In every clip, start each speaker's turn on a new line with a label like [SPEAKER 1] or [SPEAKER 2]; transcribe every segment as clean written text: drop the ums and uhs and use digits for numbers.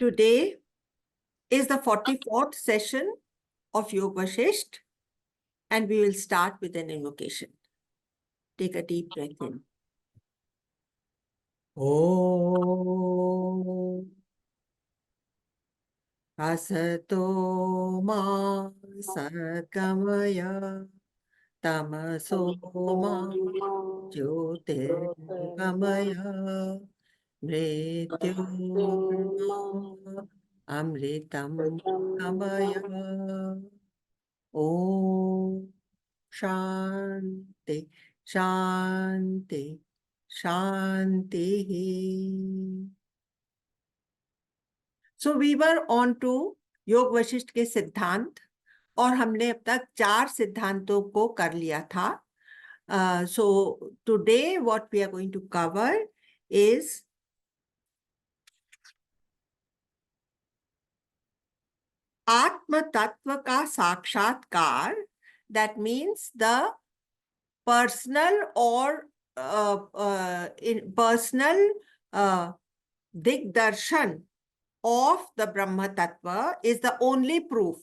[SPEAKER 1] Today is the 44th session of Yoga Vashisht, and we will start with an invocation. Take a deep breath in. Om Asato Ma Sagamaya Tamaso Ma Jyotirgamaya Mrityunma Amritam Gamaya. Om Shanti, Shanti, Shanti. So we were on to योग वशिष्ठ के सिद्धांत और हमने अब तक 4 सिद्धांतों को कर लिया था. So today what we are going to cover is आत्म तत्व का साक्षात्कार. That means the personal or personal Digdarshan of the Brahma Tattva is the only proof.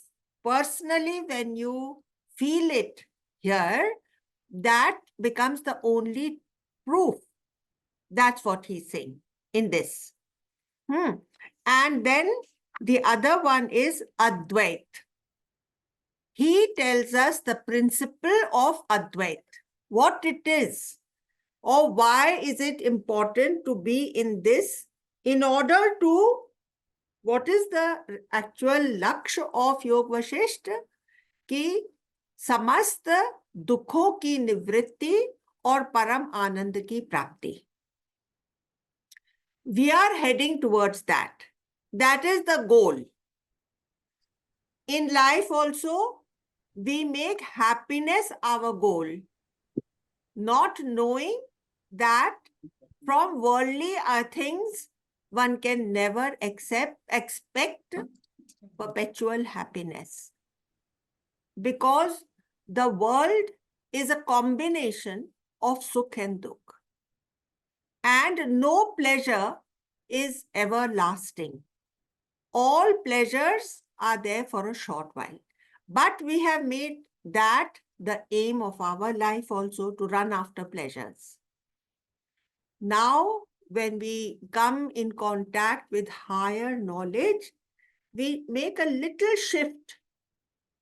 [SPEAKER 1] Personally, when you feel it here, that becomes the only proof. That's what he's saying in this. And then the other one is Advait. He tells us the principle of Advait, what it is, or why is it important to be in this in order to, what is the actual lakshya of योग वशिष्ठ? कि समस्त दुखों की निवृत्ति और परम आनंद की प्राप्ति. We are heading towards that. That is the goal. In life also, we make happiness our goal, not knowing that from worldly things one can never expect perpetual happiness, because the world is a combination of sukh and dukh, and no pleasure is everlasting. All pleasures are there for a short while, but we have made that the aim of our life also, to run after pleasures. Now, when we come in contact with higher knowledge, we make a little shift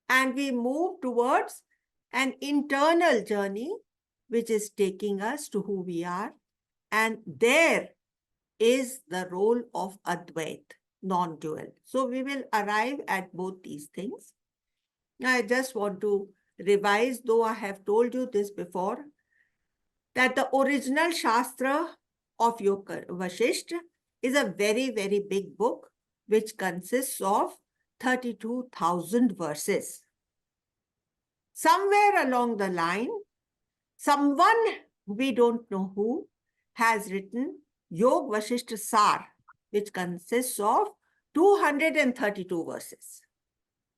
[SPEAKER 1] and we move towards an internal journey which is taking us to who we are. And there is the role of Advait, non-dual. So we will arrive at both these things. I just want to revise, though I have told you this before, that the original Shastra of Yoga Vashisht is a very, very big book which consists of 32,000 verses. Somewhere along the line, someone, we don't know who, has written Yoga Vashisht Sar, which consists of 232 verses.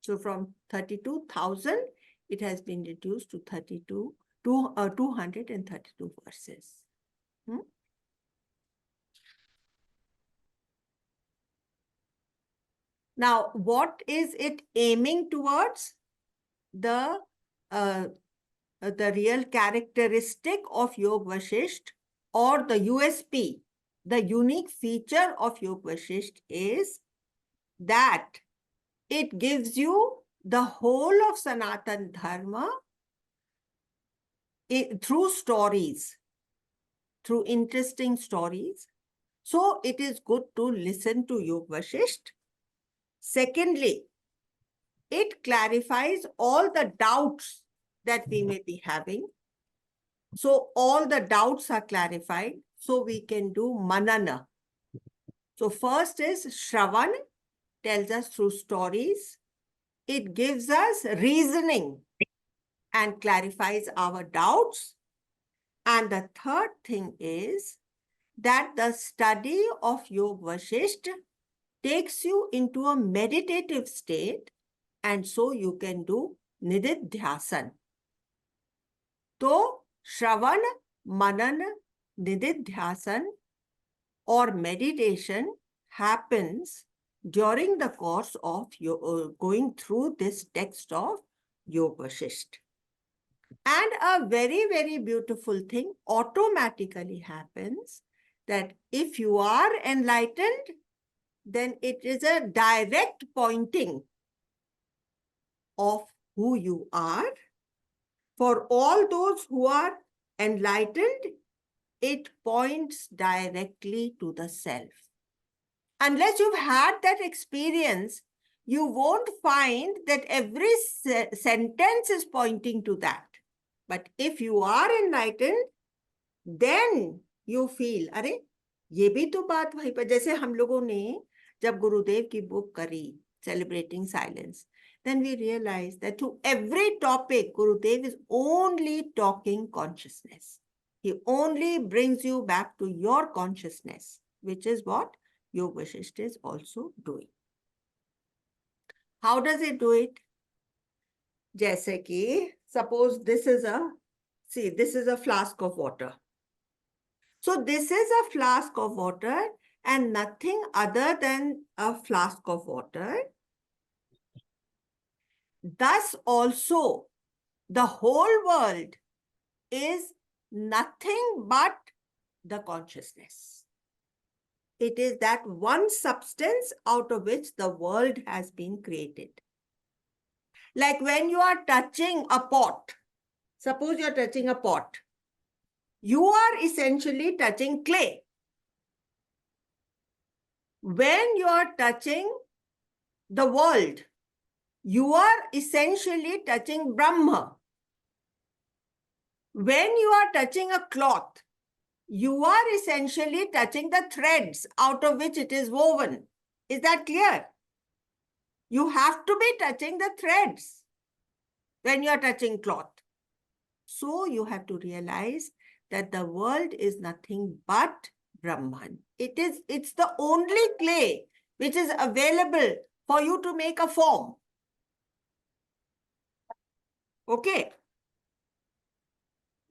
[SPEAKER 1] So from 32,000, it has been reduced to 232 verses. Now, what is it aiming towards? The real characteristic of Yoga Vashisht, or the USP, the unique feature of Yoga Vashisht, is that it gives you the whole of Sanatan Dharma through stories, through interesting stories. So it is good to listen to Yoga Vashisht. Secondly, it clarifies all the doubts that we may be having. So all the doubts are clarified, so we can do manana. So first is Shravan, tells us through stories. It gives us reasoning and clarifies our doubts. And the third thing is that the study of Yoga Vashisht takes you into a meditative state, and so you can do Nididhyasan. So, Shravan, Manan, Nididhyasan or meditation happens during the course of going through this text of Yoga Vasishtha. And a very, very beautiful thing automatically happens, that if you are enlightened, then it is a direct pointing of who you are. For all those who are enlightened, it points directly to the self. Unless you've had that experience, you won't find that every sentence is pointing to that. But if you are enlightened, then you feel, अरे ये भी तो बात वहीं पर, जैसे हम लोगों ने जब गुरुदेव की बुक करी Celebrating Silence, then we realized that to every topic, Gurudev is only talking consciousness. He only brings you back to your consciousness, which is what Yoga Vasishtha is also doing. How does it do it? जैसे कि, suppose this is a flask of water. So this is a flask of water and nothing other than a flask of water. Thus also, the whole world is nothing but the consciousness. It is that one substance out of which the world has been created. Like when you are touching a pot, suppose you are touching a pot, you are essentially touching clay. When you are touching the world, you are essentially touching Brahma. When you are touching a cloth, you are essentially touching the threads out of which it is woven. Is that clear? You have to be touching the threads when you are touching cloth. So you have to realize that the world is nothing but Brahman. It's the only clay which is available for you to make a form. Okay.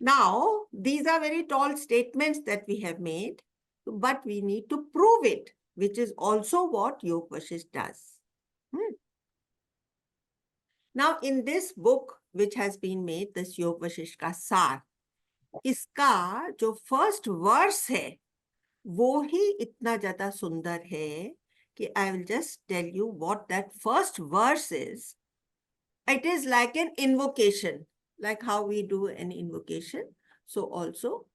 [SPEAKER 1] Now, these are very tall statements that we have made, but we need to prove it, which is also what Yoga Vasishtha does. Now, in this book, which has been made, this Yoga Vasishtha का सार, इसका जो first verse है, वो ही इतना ज़्यादा सुंदर है कि I will just tell you what that first verse is. It is like an invocation, like how we do an invocation. So also,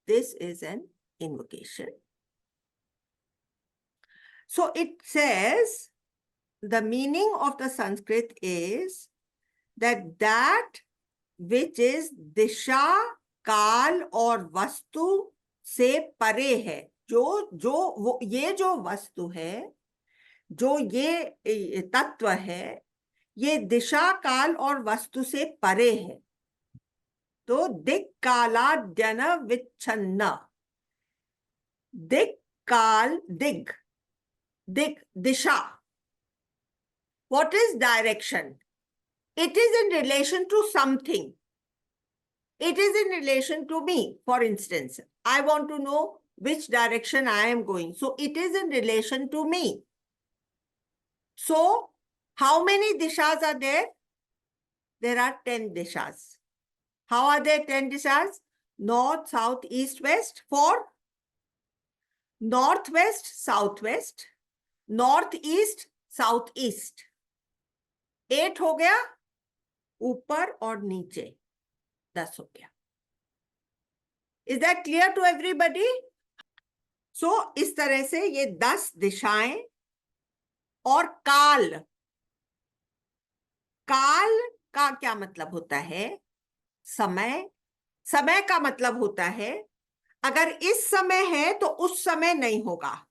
[SPEAKER 1] this is an invocation. So it says, the meaning of the Sanskrit is that which is दिशा, काल और वस्तु से परे है. ये जो वस्तु है, जो ये तत्व है, ये दिशा, काल और वस्तु से परे है. तो दिक् कालाद्यन विच्छन्न. दिक् काल, दिग्, दिशा. What is direction? It is in relation to something. It is in relation to me. For instance, I want to know which direction I am going. So it is in relation to me. So how many dishas are there? There are 10 dishas. How are there 10 dishas? North, south, east, west. For northwest, southwest, northeast, southeast. 8 हो गया. ऊपर और नीचे 10 हो गया. Is that clear to everybody? So इस तरह से ये 10 दिशाएं. और काल, काल का क्या मतलब होता है? समय. समय का मतलब होता है अगर इस समय है तो उस समय नहीं होगा.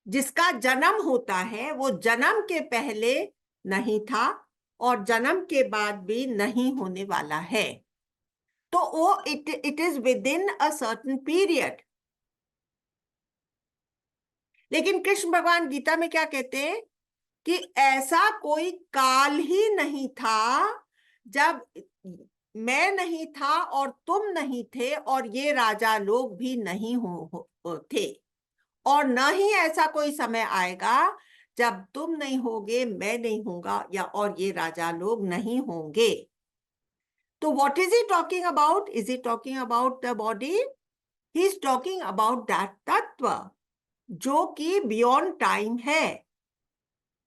[SPEAKER 1] जिसका जन्म होता है वो जन्म के पहले नहीं था और जन्म के बाद भी नहीं होने वाला है. तो वो it is with in a certain period. लेकिन कृष्ण भगवान गीता में क्या कहते हैं कि ऐसा कोई काल ही नहीं था जब मैं नहीं था और तुम नहीं थे और ये राजा लोग भी नहीं थे. और न ही ऐसा कोई समय आएगा जब तुम नहीं होगे मैं नहीं होगा, या और ये राजा लोग नहीं होंगे। तो what is he talking about? Is he talking about the body? He is talking about that तत्व जो कि beyond time है।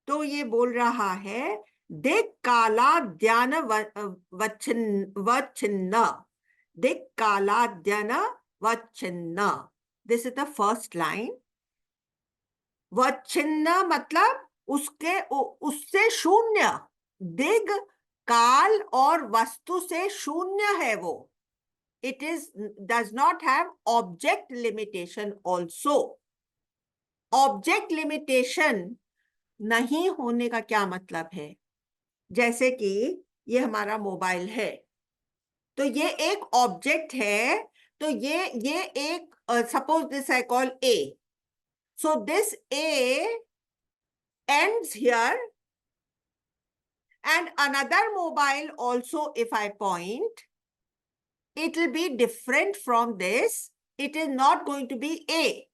[SPEAKER 1] तो ये बोल रहा है, दिक् कालाद्यान वच्छिन्न, दिक् कालाद्यान वच्छिन्न। This is the first line. वच्छिन्न मतलब उससे शून्य, दिग काल और वस्तु से शून्य है वो। It does not have object limitation also. Object limitation नहीं होने का क्या मतलब है? जैसे कि ये हमारा मोबाइल है, तो ये एक ऑब्जेक्ट है, तो ये एक suppose this I call A, so this A ends here, and another mobile also, if I point, it will be different from this. It is not going to be A.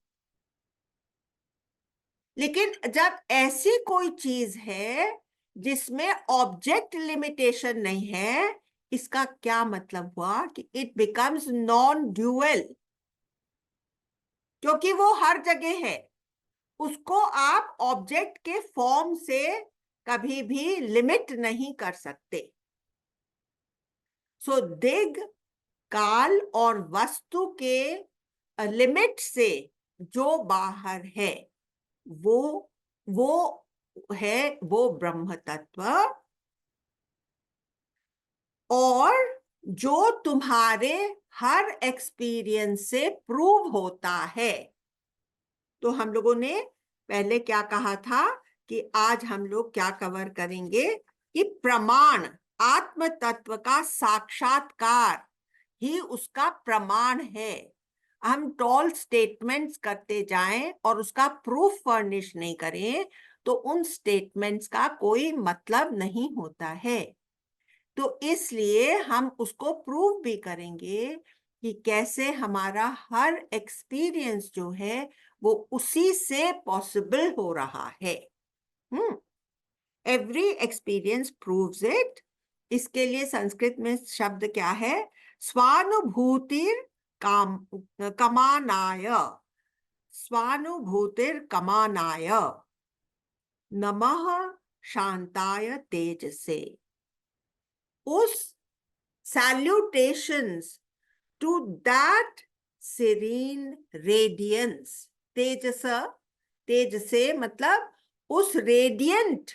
[SPEAKER 1] लेकिन जब ऐसी कोई चीज है जिसमें ऑब्जेक्ट लिमिटेशन नहीं है, इसका क्या मतलब हुआ कि इट बिकम्स नॉन ड्यूअल, क्योंकि वो हर जगह है। उसको आप ऑब्जेक्ट के फॉर्म से कभी भी लिमिट नहीं कर सकते। सो दिग काल और वस्तु के लिमिट से जो बाहर है, वो है वो ब्रह्म तत्व, और जो तुम्हारे हर एक्सपीरियंस से प्रूव होता है। तो हम लोगों ने पहले क्या कहा था कि आज हम लोग क्या कवर करेंगे कि प्रमाण, आत्म तत्व का साक्षात्कार ही उसका प्रमाण है। हम टॉल स्टेटमेंट्स करते जाएं और उसका प्रूफ फर्निश नहीं करें तो उन स्टेटमेंट्स का कोई मतलब नहीं होता है। तो इसलिए हम उसको प्रूव भी करेंगे कि कैसे हमारा हर एक्सपीरियंस जो है वो उसी से पॉसिबल हो रहा है। Every experience proves it. इसके लिए संस्कृत में शब्द क्या है? स्वानुभूतिर कमानाय, स्वानुभूतिर कमानाय नमः शांताय तेजसे। उस salutations to that serene radiance, तेजस, तेज से मतलब उस रेडियंट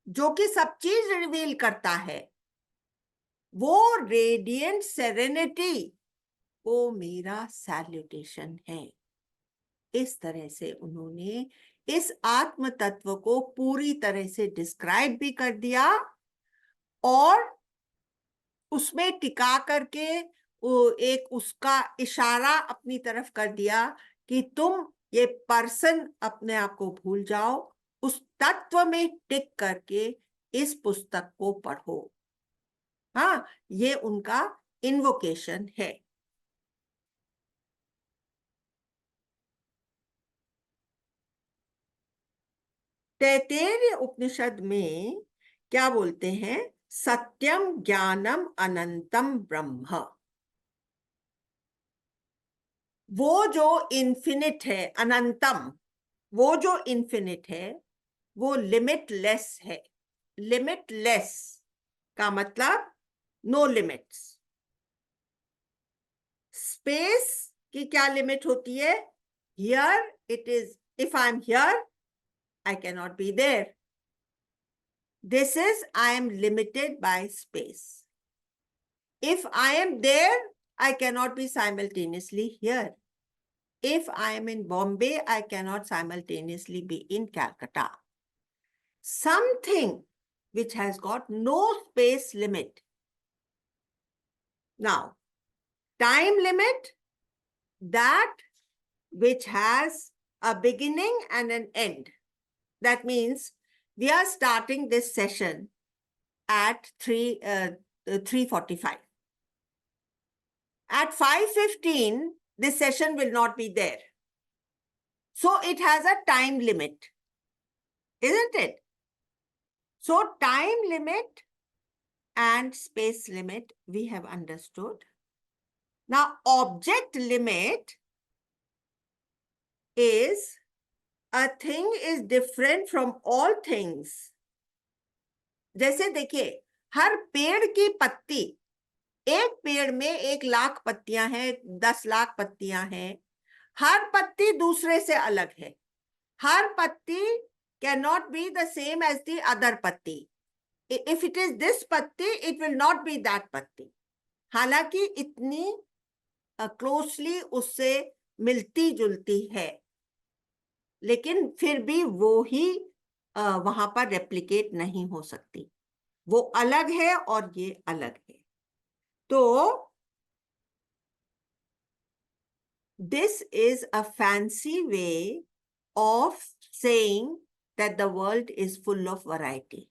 [SPEAKER 1] जो कि सब चीज रिवील करता है, वो रेडियंट सेरेनिटी, वो मेरा सैल्यूटेशन है। इस तरह से उन्होंने इस आत्म तत्व को पूरी तरह से डिस्क्राइब भी कर दिया और उसमें टिका करके एक उसका इशारा अपनी तरफ कर दिया कि तुम ये पर्सन अपने आप को भूल जाओ, उस तत्व में टिक करके इस पुस्तक को पढ़ो। हाँ, ये उनका इन्वोकेशन है। तैत्तिरीय उपनिषद में क्या बोलते हैं? सत्यम ज्ञानम अनंतम ब्रह्म। वो जो इन्फिनिट है, अनंतम, वो जो इन्फिनिट है वो लिमिटलेस है। लिमिटलेस का मतलब नो लिमिट्स। स्पेस की क्या लिमिट होती है? Here it is, if I am here I cannot be there. This is, I am limited by space. If I am there, I cannot be simultaneously here. If I am in Bombay, I cannot simultaneously be in Calcutta. Something which has got no space limit. Now, time limit, that which has a beginning and an end. That means we are starting this session at 3:45. At 5:15, this session will not be there. So it has a time limit. isn't it? So time limit and space limit we have understood. Now object limit is a thing is different from all things. जैसे देखिए, हर पेड़ की पत्ती, एक पेड़ में 1,00,000 पत्तियां हैं, 10,00,000 पत्तियां हैं, हर पत्ती दूसरे से अलग है. हर पत्ती cannot be the same as the other पत्ती. If it is this पत्ती, it will not be that पत्ती. हालांकि इतनी क्लोजली उससे मिलती जुलती है, लेकिन फिर भी वो ही वहां पर रेप्लिकेट नहीं हो सकती. वो अलग है और ये अलग है. तो this is a fancy way of saying that the world is full of variety.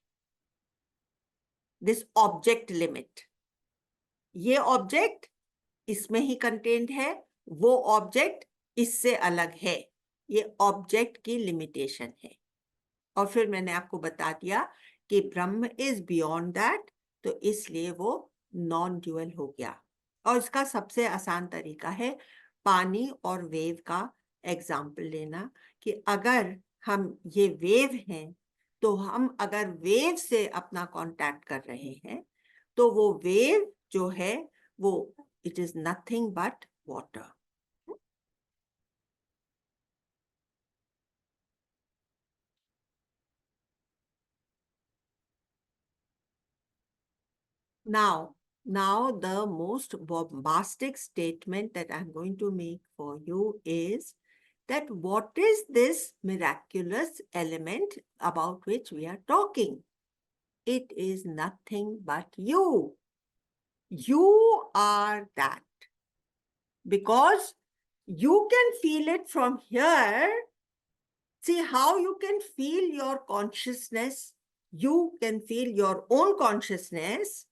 [SPEAKER 1] This object limit. ये ऑब्जेक्ट इसमें ही कंटेंट है, वो ऑब्जेक्ट इससे अलग है. ये ऑब्जेक्ट की लिमिटेशन है. और फिर मैंने आपको बता दिया कि ब्रह्म इज बियॉन्ड दैट, तो इसलिए वो नॉन ड्यूअल हो गया. और इसका सबसे आसान तरीका है पानी और वेव का एग्जाम्पल लेना, कि अगर हम ये वेव हैं, तो हम अगर वेव से अपना कांटेक्ट कर रहे हैं, तो वो वेव जो है वो it is nothing but water. Now the most bombastic statement that I'm going to make for you is that what is this miraculous element about which we are talking? It is nothing but you. You are that. Because you can feel it from here. See how you can feel your consciousness. You can feel your own consciousness.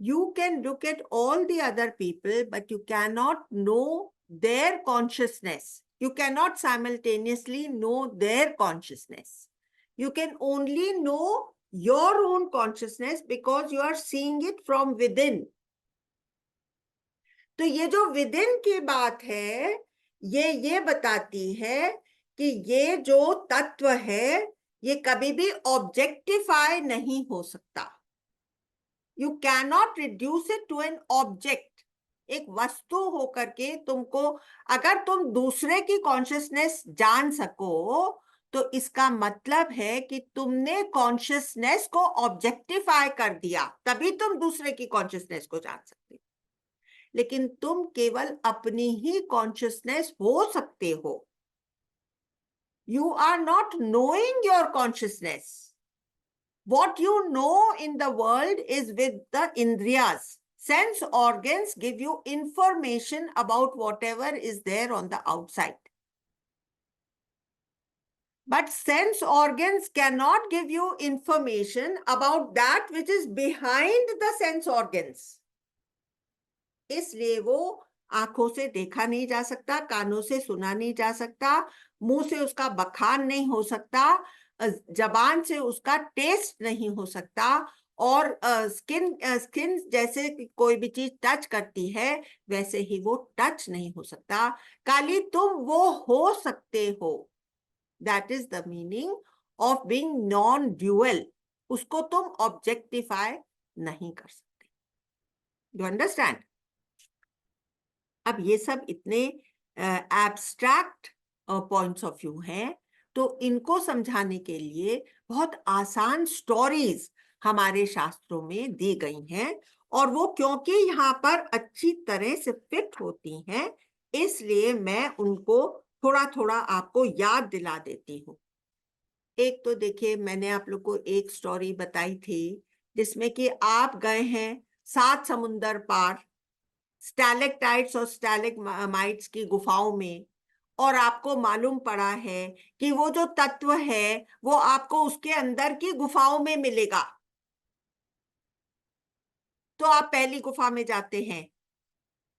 [SPEAKER 1] You can look at all the other people, but you cannot know their consciousness. You cannot simultaneously know their consciousness. You can only know your own consciousness because you are seeing it from within. तो ये जो within की बात है, ये बताती है कि ये जो तत्व है, ये कभी भी ऑब्जेक्टिफाई नहीं हो सकता. You cannot reduce it to an object. एक वस्तु होकर के तुमको, अगर तुम दूसरे की कॉन्शियसनेस जान सको, तो इसका मतलब है कि तुमने कॉन्शियसनेस को ऑब्जेक्टिफाई कर दिया, तभी तुम दूसरे की कॉन्शियसनेस को जान सकते. लेकिन तुम केवल अपनी ही कॉन्शियसनेस हो सकते हो. You are not knowing your consciousness. What you know in the world is with the indriyas. Sense organs give you information about whatever is there on the outside. But sense organs cannot give you information about that which is behind the sense organs. इसलिए वो आंखों से देखा नहीं जा सकता, कानों से सुना नहीं जा सकता, मुंह से उसका बखान नहीं हो सकता, जबान से उसका टेस्ट नहीं हो सकता, और स्किन जैसे कोई भी चीज टच करती है वैसे ही वो टच नहीं हो सकता. खाली तुम वो हो सकते हो. That is the meaning of being non dual. उसको तुम ऑब्जेक्टिफाई नहीं कर सकते. You understand? अब ये सब इतने एब्स्ट्रैक्ट पॉइंट्स ऑफ व्यू हैं, तो इनको समझाने के लिए बहुत आसान स्टोरीज हमारे शास्त्रों में दी गई हैं, और वो क्योंकि यहाँ पर अच्छी तरह से फिट होती हैं, इसलिए मैं उनको थोड़ा थोड़ा आपको याद दिला देती हूँ. एक तो देखिए, मैंने आप लोग को एक स्टोरी बताई थी जिसमें कि आप गए हैं 7 समुंदर पार स्टैलेक्टाइट्स और स्टैलेग्माइट्स की गुफाओं में, और आपको मालूम पड़ा है कि वो जो तत्व है वो आपको उसके अंदर की गुफाओं में मिलेगा. तो आप पहली गुफा में जाते हैं,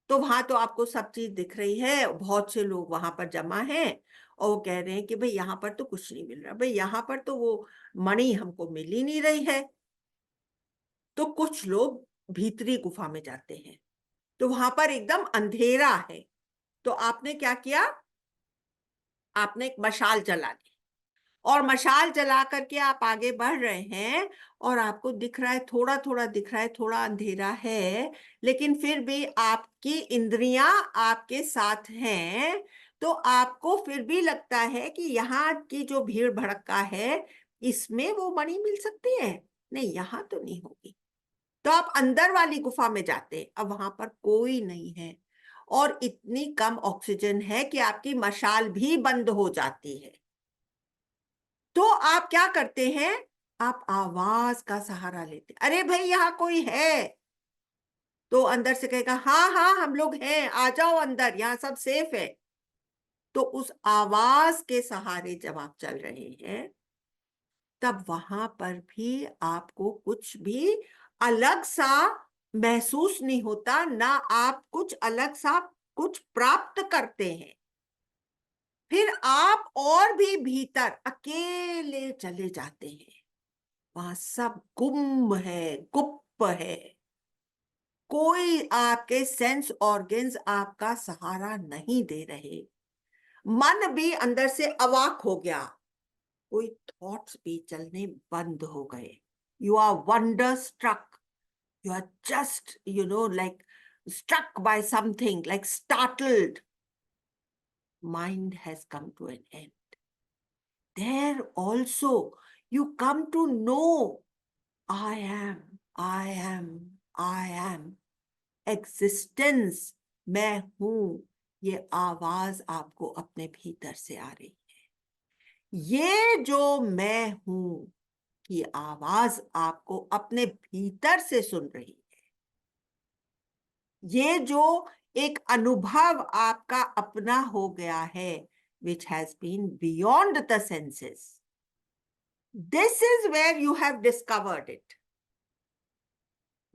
[SPEAKER 1] तो वहां तो आपको सब चीज दिख रही है, बहुत से लोग वहां पर जमा हैं और वो कह रहे हैं कि भाई यहाँ पर तो कुछ नहीं मिल रहा, भाई यहाँ पर तो वो मणि हमको मिल ही नहीं रही है। तो कुछ लोग भीतरी गुफा में जाते हैं, तो वहां पर एकदम अंधेरा है। तो आपने क्या किया, आपने एक मशाल जला दी और मशाल जला करके आप आगे बढ़ रहे हैं और आपको दिख रहा है, थोड़ा थोड़ा दिख रहा है, थोड़ा अंधेरा है, लेकिन फिर भी आपकी इंद्रियां आपके साथ हैं। तो आपको फिर भी लगता है कि यहाँ की जो भीड़ भड़का है इसमें वो मणि मिल सकती है, नहीं यहाँ तो नहीं होगी। तो आप अंदर वाली गुफा में जाते हैं, अब वहां पर कोई नहीं है और इतनी कम ऑक्सीजन है कि आपकी मशाल भी बंद हो जाती है। तो आप क्या करते हैं, आप आवाज का सहारा लेते, अरे भाई यहाँ कोई है। तो अंदर से कहेगा हाँ हाँ हम लोग हैं, आ जाओ अंदर, यहाँ सब सेफ है। तो उस आवाज के सहारे जब आप चल रहे हैं तब वहां पर भी आपको कुछ भी अलग सा महसूस नहीं होता, ना आप कुछ अलग सा कुछ प्राप्त करते हैं। फिर आप और भी भीतर अकेले चले जाते हैं, वहां सब गुम है, गुप्त है, कोई आपके सेंस ऑर्गन्स आपका सहारा नहीं दे रहे। मन भी अंदर से अवाक हो गया, कोई थॉट्स भी चलने बंद हो गए। You are wonderstruck, you are just like struck by something, like startled. Mind has come to an end. There also you come to know I am, I am, I am. Existence, मैं हूं, ये आवाज आपको अपने भीतर से आ रही है। ये जो मैं हूं की आवाज आपको अपने भीतर से सुन रही है। ये जो एक अनुभव आपका अपना हो गया है, which has been beyond the senses. This is where you have discovered it.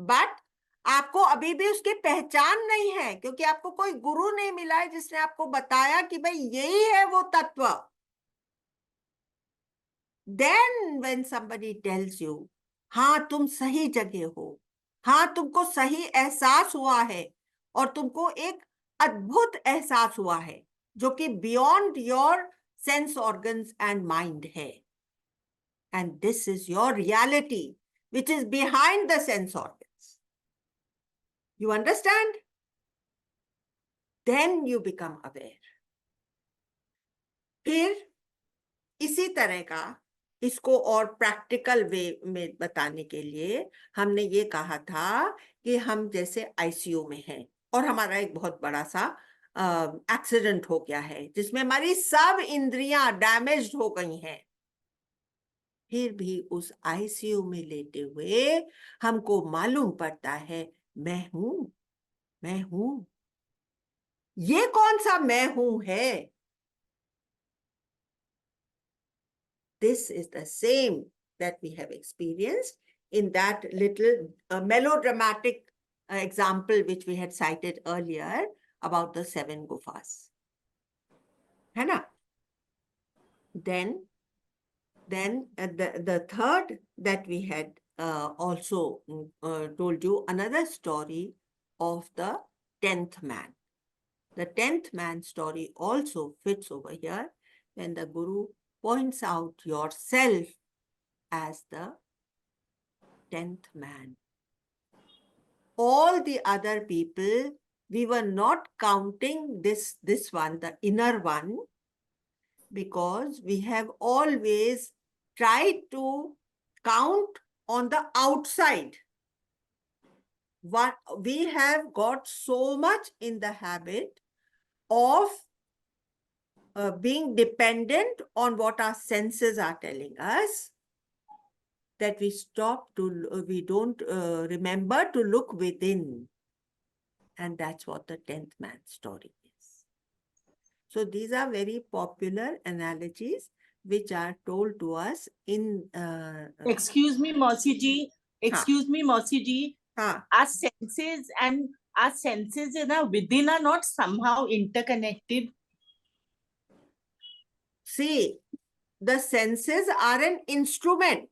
[SPEAKER 1] But आपको अभी भी उसकी पहचान नहीं है, क्योंकि आपको कोई गुरु नहीं मिला है जिसने आपको बताया कि भाई यही है वो तत्व। Then when somebody tells you, हाँ तुम सही जगह हो, हाँ तुमको सही एहसास हुआ है और तुमको एक अद्भुत एहसास हुआ है जो कि beyond your sense organs and mind है, and this is your reality which is behind the sense organs. You understand? Then you become aware. फिर इसी तरह का इसको और प्रैक्टिकल वे में बताने के लिए हमने ये कहा था कि हम जैसे आईसीयू में हैं और हमारा एक बहुत बड़ा सा एक्सीडेंट हो गया है जिसमें हमारी सब इंद्रियां डैमेज्ड हो गई हैं। फिर भी उस आईसीयू में लेटे हुए हमको मालूम पड़ता है मैं हूं, मैं हूं। ये कौन सा मैं हूं है? This is the same that we have experienced in that little melodramatic example which we had cited earlier about the 7 gufas. है ना? Then the third that we had also told you another story of the 10th man. The 10th man story also fits over here when the Guru points out yourself as the 10th man. All the other people, we were not counting this one, the inner one, because we have always tried to count on the outside. What we have got so much in the habit of being dependent on what our senses are telling us, that we don't remember to look within. And that's what the 10th man story is. So these are very popular analogies which are told to us in...
[SPEAKER 2] Excuse me, Mausi ji. Excuse me, Mausi ji.
[SPEAKER 1] हाँ.
[SPEAKER 2] Our senses and our senses within are not somehow interconnected?
[SPEAKER 1] See, the senses are an instrument.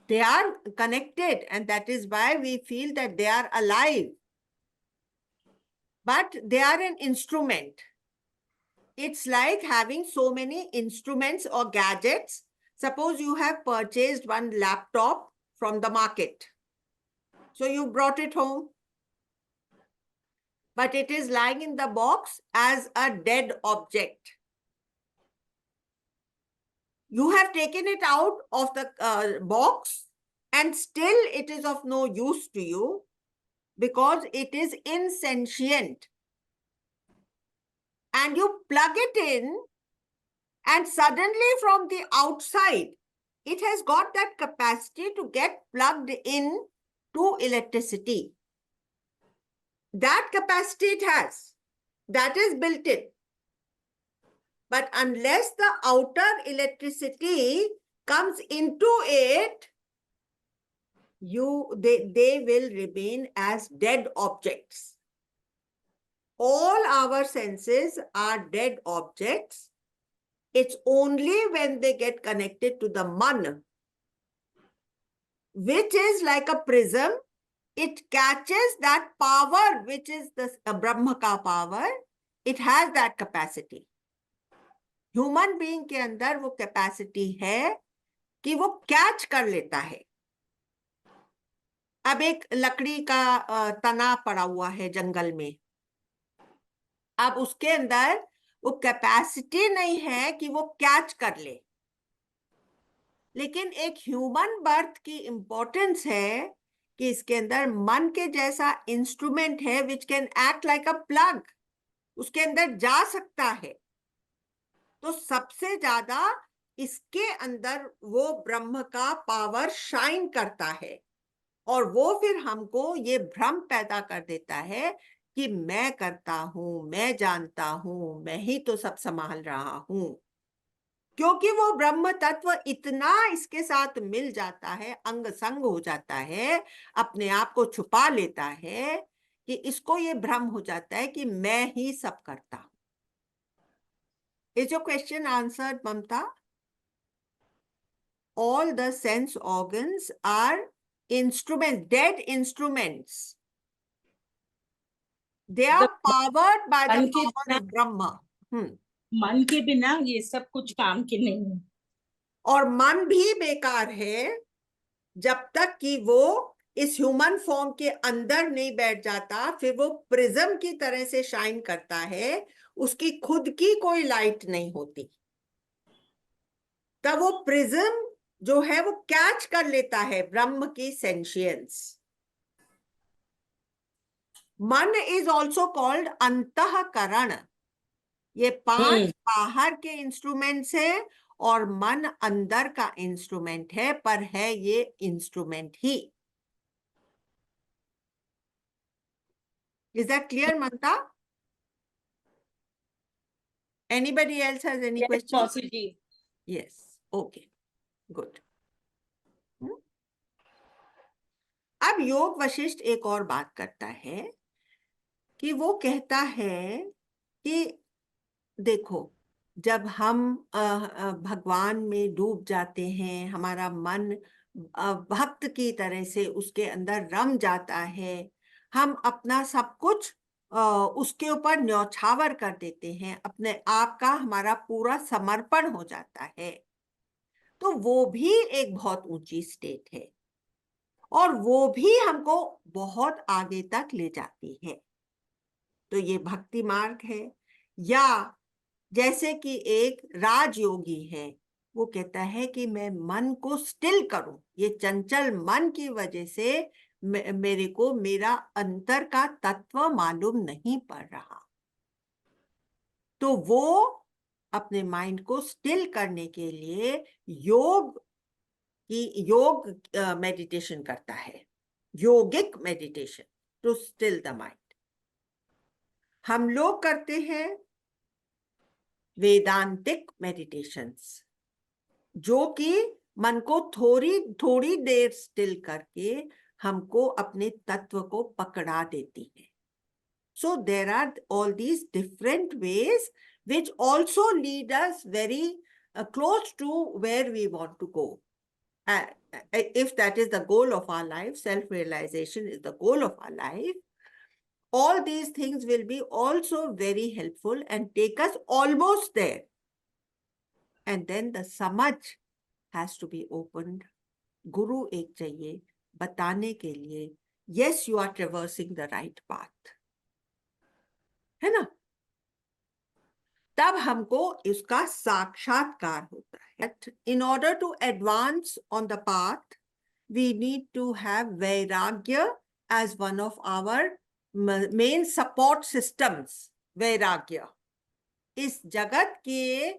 [SPEAKER 1] They are connected, and that is why we feel that they are alive. But they are an instrument. It's like having so many instruments or gadgets. Suppose you have purchased one laptop from the market. So you brought it home, but it is lying in the box as a dead object. You have taken it out of the box, and still it is of no use to you because it is insentient. And you plug it in, and suddenly from the outside, it has got that capacity to get plugged in to electricity. That capacity it has, that is built in. But unless the outer electricity comes into it, they will remain as dead objects. All our senses are dead objects. It's only when they get connected to the man, which is like a prism, it catches that power, which is the Brahma ka power. It has that capacity. Human being के अंदर वो capacity है कि वो catch कर लेता है. अब एक लकड़ी का तना पड़ा हुआ है जंगल में. अब उसके अंदर वो कैपेसिटी नहीं है कि वो कैच कर ले. लेकिन एक ह्यूमन बर्थ की इंपॉर्टेंस है कि इसके अंदर मन के जैसा इंस्ट्रूमेंट है which can act like a plug. उसके अंदर जा सकता है. तो सबसे ज्यादा इसके अंदर वो ब्रह्म का पावर शाइन करता है, और वो फिर हमको ये भ्रम पैदा कर देता है कि मैं करता हूं, मैं जानता हूं, मैं ही तो सब संभाल रहा हूं. क्योंकि वो ब्रह्म तत्व इतना इसके साथ मिल जाता है, अंग संग हो जाता है, अपने आप को छुपा लेता है कि इसको ये भ्रम हो जाता है कि मैं ही सब करता हूं. Is your question answered, Mamta? All the sense organs are instruments, dead instruments. They are powered by the power of Brahma.
[SPEAKER 2] मन के बिना ये सब कुछ काम के नहीं है.
[SPEAKER 1] और मन भी बेकार है जब तक कि वो इस ह्यूमन फॉर्म के अंदर नहीं बैठ जाता. फिर वो प्रिज्म की तरह से शाइन करता है, उसकी खुद की कोई लाइट नहीं होती. तब वो प्रिज्म जो है वो कैच कर लेता है ब्रह्म की सेंशियंस. मन इज ऑल्सो कॉल्ड अंतःकरण. ये 5 बाहर के इंस्ट्रूमेंट्स है और मन अंदर का इंस्ट्रूमेंट है, पर है ये इंस्ट्रूमेंट ही. Is that clear, Mamata? Anybody else has any question?
[SPEAKER 2] Possibly.
[SPEAKER 1] Yes. Okay. Good. अब योग वशिष्ठ एक और बात करता है कि वो कहता है कि देखो, जब हम भगवान में डूब जाते हैं, हमारा मन भक्त की तरह से उसके अंदर रम जाता है, हम अपना सब कुछ उसके ऊपर न्यौछावर कर देते हैं, अपने आप का हमारा पूरा समर्पण हो जाता है, तो वो भी एक बहुत ऊंची स्टेट है और वो भी हमको बहुत आगे तक ले जाती है. तो ये भक्ति मार्ग है. या जैसे कि एक राजयोगी है, वो कहता है कि मैं मन को स्टिल करूं. ये चंचल मन की वजह से मेरे को मेरा अंतर का तत्व मालूम नहीं पड़ रहा. तो वो अपने माइंड को स्टिल करने के लिए योग मेडिटेशन करता है, yogic meditation to still the mind. हम लोग करते हैं वेदांतिक मेडिटेशंस, जो कि मन को थोड़ी थोड़ी देर स्टिल करके हमको अपने तत्व को पकड़ा देती है. So there are all these different ways which also lead us very close to where we want to go. If that is the goal of our life, self-realization is the goal of our life, all these things will be also very helpful and take us almost there. And then the samajh has to be opened. Guru ek chahiye batane ke liye, yes, you are traversing the right path. है ना? तब हमको इसका साक्षात्कार होता है. In order to advance on the path, we need to have vairagya as one of our main support systems. vairagya. इस जगत के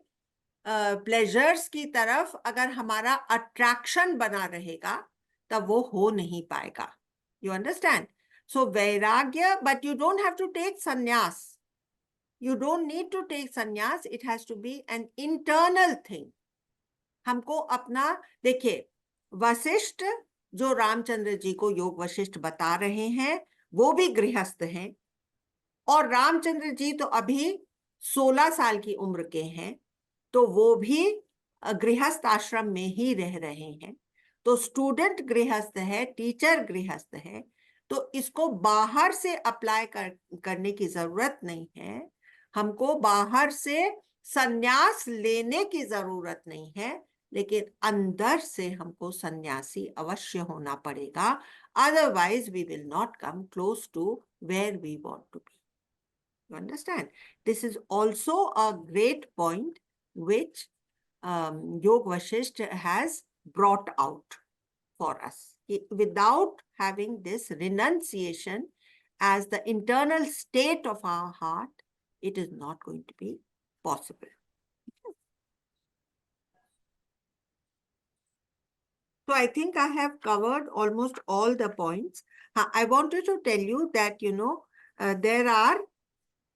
[SPEAKER 1] प्लेजर्स की तरफ अगर हमारा अट्रैक्शन बना रहेगा तब वो हो नहीं पाएगा. You understand? So vairagya, but you don't have to take sannyas. You don't need to take sannyas. It has to be an internal thing. हमको अपना देखिए, वशिष्ठ जो रामचंद्र जी को योग वशिष्ठ बता रहे हैं वो भी गृहस्थ हैं, और रामचंद्र जी तो अभी 16 साल की उम्र के हैं, तो वो भी गृहस्थ आश्रम में ही रह रहे हैं. तो स्टूडेंट गृहस्थ है, टीचर गृहस्थ है, तो इसको बाहर से अप्लाई करने की जरूरत नहीं है. हमको बाहर से संन्यास लेने की जरूरत नहीं है, लेकिन अंदर से हमको सन्यासी अवश्य होना पड़ेगा. Otherwise we will not come close to where we want to be. You understand? This is also a great point which Yog Vashisht has brought out for us. Without having this renunciation as the internal state of our heart, it is not going to be possible. So I think I have covered almost all the points. I wanted to tell you that, there are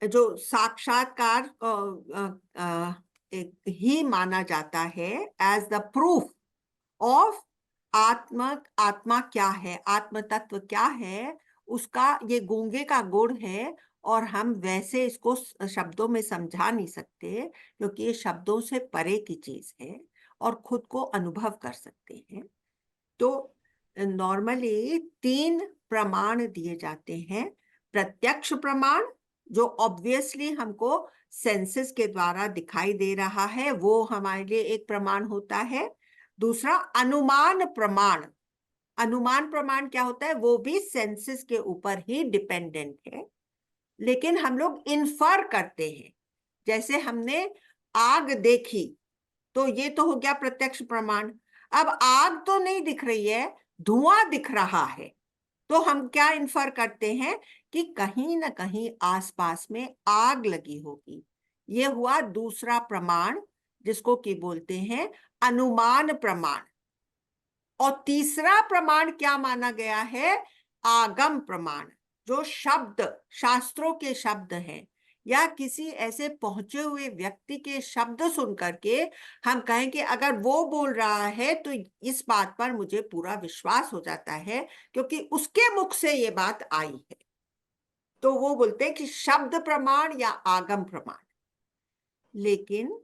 [SPEAKER 1] जो साक्षात्कार ही माना जाता है as the proof of आत्मा क्या है, आत्म तत्व क्या है, उसका ये गूंगे का गुण है. और हम वैसे इसको शब्दों में समझा नहीं सकते, क्योंकि ये शब्दों से परे की चीज है और खुद को अनुभव कर सकते हैं. तो नॉर्मली 3 प्रमाण दिए जाते हैं. प्रत्यक्ष प्रमाण, जो ऑब्वियसली हमको सेंसेस के द्वारा दिखाई दे रहा है, वो हमारे लिए एक प्रमाण होता है. दूसरा अनुमान प्रमाण. अनुमान प्रमाण क्या होता है? वो भी सेंसेस के ऊपर ही डिपेंडेंट है, लेकिन हम लोग इन्फर करते हैं. जैसे हमने आग देखी, तो ये तो हो गया प्रत्यक्ष प्रमाण. अब आग तो नहीं दिख रही है, धुआं दिख रहा है, तो हम क्या इन्फर करते हैं कि कहीं ना कहीं आसपास में आग लगी होगी. ये हुआ दूसरा प्रमाण, जिसको कि बोलते हैं अनुमान प्रमाण. और तीसरा प्रमाण क्या माना गया है? आगम प्रमाण. जो शब्द, शास्त्रों के शब्द हैं, या किसी ऐसे पहुंचे हुए व्यक्ति के शब्द सुन करके हम कहें कि अगर वो बोल रहा है तो इस बात पर मुझे पूरा विश्वास हो जाता है, क्योंकि उसके मुख से ये बात आई है. तो वो बोलते हैं कि शब्द प्रमाण या आगम प्रमाण. लेकिन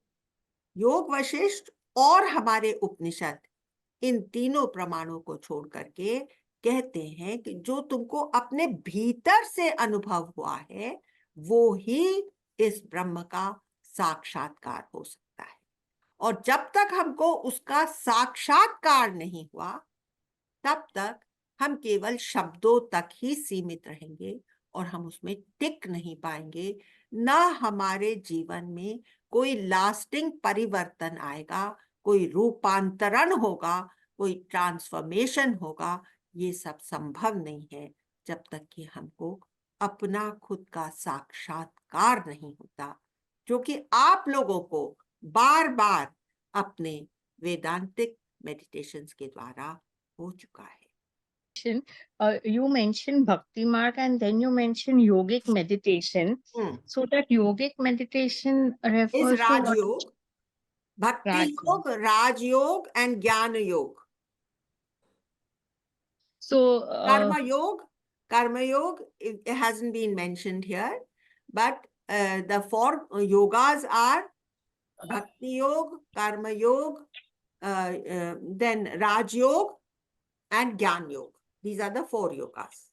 [SPEAKER 1] योग वशिष्ठ और हमारे उपनिषद इन तीनों प्रमाणों को छोड़ करके कहते हैं कि जो तुमको अपने भीतर से अनुभव हुआ है, वो ही इस ब्रह्म का साक्षात्कार हो सकता है. और जब तक हमको उसका साक्षात्कार नहीं हुआ, तब तक हम केवल शब्दों तक ही सीमित रहेंगे और हम उसमें टिक नहीं पाएंगे. ना हमारे जीवन में कोई लास्टिंग परिवर्तन आएगा, कोई रूपांतरण होगा, कोई ट्रांसफॉर्मेशन होगा. ये सब संभव नहीं है जब तक कि हमको अपना खुद का साक्षात्कार नहीं होता, जो कि आप लोगों को बार बार अपने वेदांतिक मेडिटेशंस के द्वारा हो चुका है.
[SPEAKER 2] You mentioned bhakti marg and then you mentioned yogic meditation. So that yogic meditation
[SPEAKER 1] is
[SPEAKER 2] refers to
[SPEAKER 1] Raj
[SPEAKER 2] what?
[SPEAKER 1] Yog, Bhakti
[SPEAKER 2] Raj
[SPEAKER 1] Yog, Raj Yog and Jnana Yog.
[SPEAKER 2] So,
[SPEAKER 1] Karma Yoga, it hasn't been mentioned here, but the four yogas are Bhakti Yoga, Karma Yoga, then Raj Yoga and Gyan Yoga. These are the four yogas.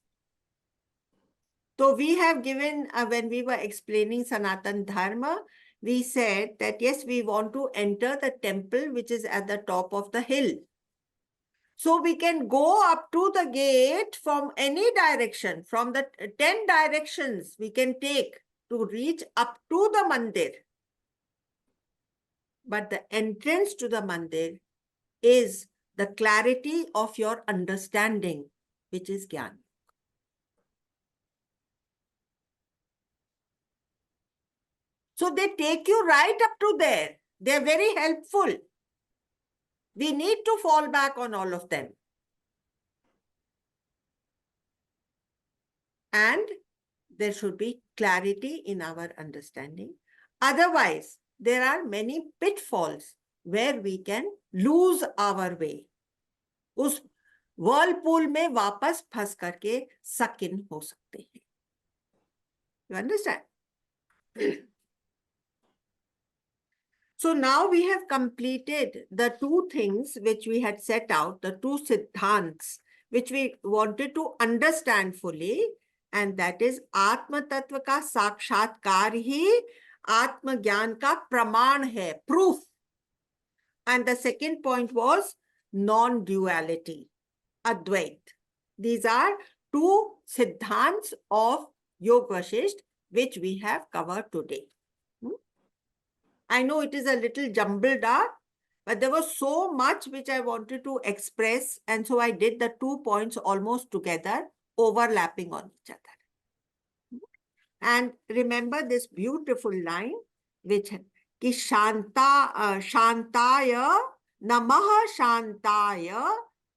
[SPEAKER 1] So we have given, when we were explaining Sanatan Dharma, we said that yes, we want to enter the temple which is at the top of the hill. So we can go up to the gate from any direction, from the 10 directions we can take to reach up to the mandir. But the entrance to the mandir is the clarity of your understanding, which is Gyan. So they take you right up to there. They're very helpful. We need to fall back on all of them. And there should be clarity in our understanding. Otherwise, there are many pitfalls where we can lose our way. उस whirlpool में वापस फंस करके suck in हो सकते हैं. You understand? So now we have completed the two things which we had set out, the two siddhants, which we wanted to understand fully, and that is Atma Tattva ka sakshatkar hi Atma Gyan ka praman hai, proof. And the second point was non-duality, Advait. These are two siddhants of Yoga Vasishtha which we have covered today. I know it is a little jumbled up, but there was so much which I wanted to express, and so I did the 2 points almost together, overlapping on each other. And remember this beautiful line, which ki shantaya namaha shantaya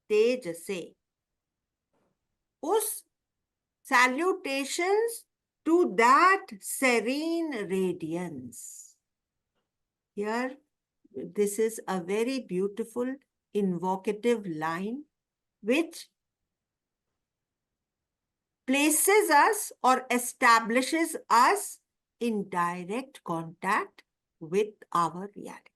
[SPEAKER 1] tejase. Us salutations to that serene radiance. Here, this is a very beautiful, invocative line which places us or establishes us in direct contact with our reality.